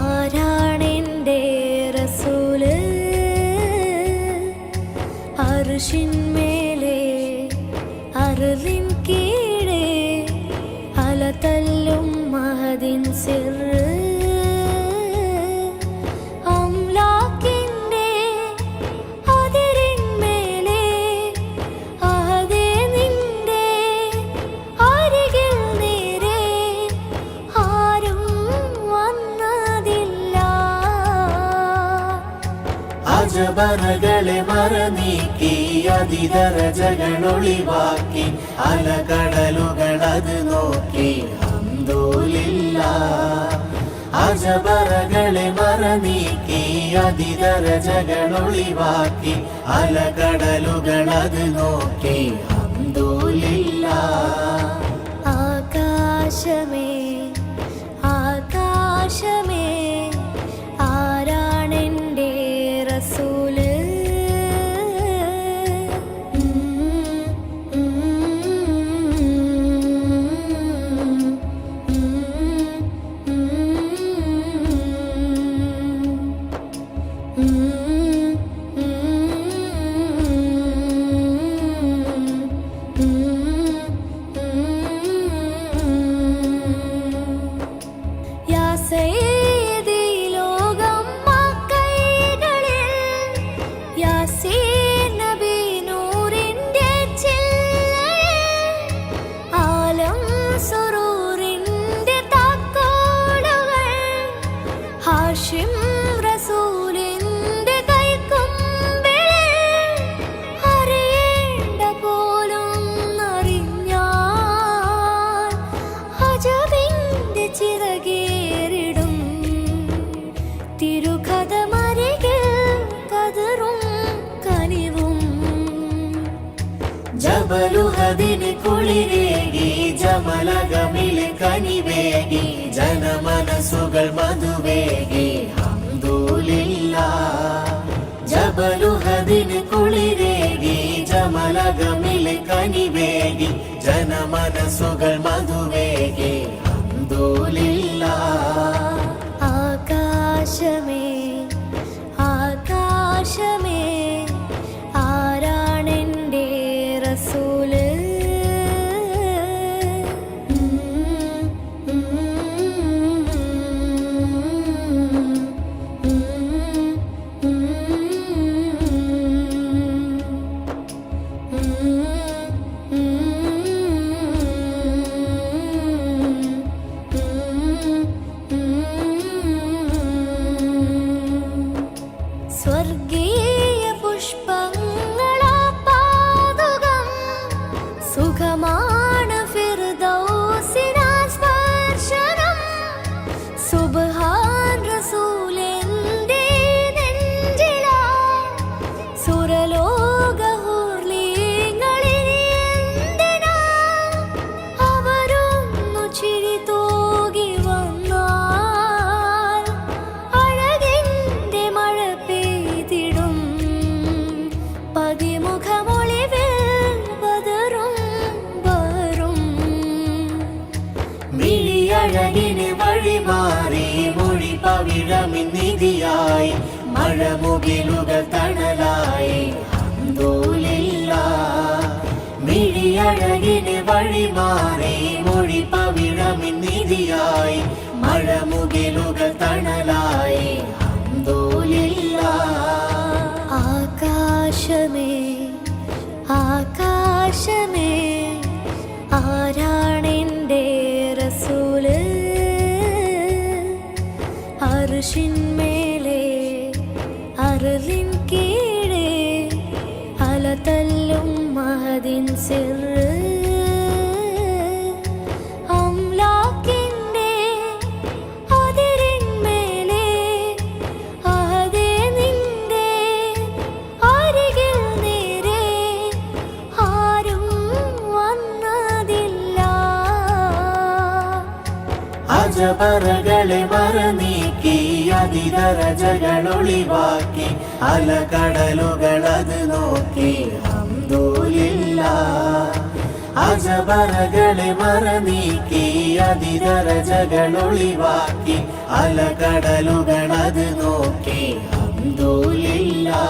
ആരാണെൻ്റെ റസൂല് അർശിന്മേലെ അർളിൻ കീഴെ അലതല്ലും മഹദിൻ സിർറ് അജബറകളെ മറനീക്കി അതിദരജകളൊളിവാക്കി അലകടലുകളത് നോക്കി ഹംദുലില്ലാഹ്. അജബറകളെ മറനീക്കി അതിദരജകളൊളിവാക്കി അലകടലുകളത് നോക്കി ഹംദുലില്ലാഹ്. ആകാശമേ ആകാശമേ ആരാണെൻ്റെ റസൂല് ഹാഷിം റസൂലിന്റെ കൈക്കുമ്പിളിൽ അറിയേണ്ട പോലും അറിഞ്ഞാൽ അജബിന്റെ ചിറകേറിടും തിരുകഥമരികിൽ കതറും കനിവും ജബലുഹദിന് കുളിരേകി ജമലഗമിലെ കനിവേകി ജനമനസ്സുകൾ മധുവേകി ഹംദുലില്ലാഹ്. ജബലുഹദിന് കുളിരേകി ജമലഗമിലെ കനിവേകി ജനമനസ്സുകൾ മധുവേകി ഹംദുലില്ലാഹ്. ആകാശമേ ആകാശമേ ആരാണെൻ്റെ റസൂല് സ്വർഗീയ പുഷ്പങ്ങളാ പാദുകം സുഖമാണ് ഫിർദൗസിനാ സ്പർശനം സുബ്ഹാൻ റസൂലിന്റെ നെഞ്ചിലാ സുരലോക ഹൂർലിങ്ങളിലെന്തിനാ അവരൊന്നു ചിരി തൂകി വന്നാൽ അഴകിന്റെ മഴ പെയ്തിടും പതിമുഖമൊളിവിൽ ബദറും ബഹറും മിഴിയഴകിന് വഴിമാറി മൊഴി പവിഴമിന്നിതിയായി മഴമുകിലുകൾ തണലായി ഹംദുലില്ലാഹ്. മിഴിയഴകിന് വഴിമാറി മൊഴി പവിഴമിന്നിതിയായി മഴമുകിലുകൾ തണലായി ഹംദുലില്ലാഹ്. ആകാശമേ ആകാശമേ ആരാണെൻ്റെ റസൂല് അർശിന്മേലെ അർളിൻ കീഴെ അലതല്ലും മഹദിൻ സിർറ് അംലാക്കിൻ്റെ അതിരിന്മേലെ അഹദേ നിന്റെ അരികിൽ നേരെ ആരും വന്നതില്ല. അജബറകളെ മറനീക്കി അതിദരജകളൊളിവാക്കി അലകടലുകളത് നോക്കി ഹംദുലില്ലാഹ്. അജബറകളെ മറനീക്കി അതിദരജകൾ ഒളിവാക്കി അലകടലുകൾ അത് നോക്കി അൽഹംദുലില്ലാ.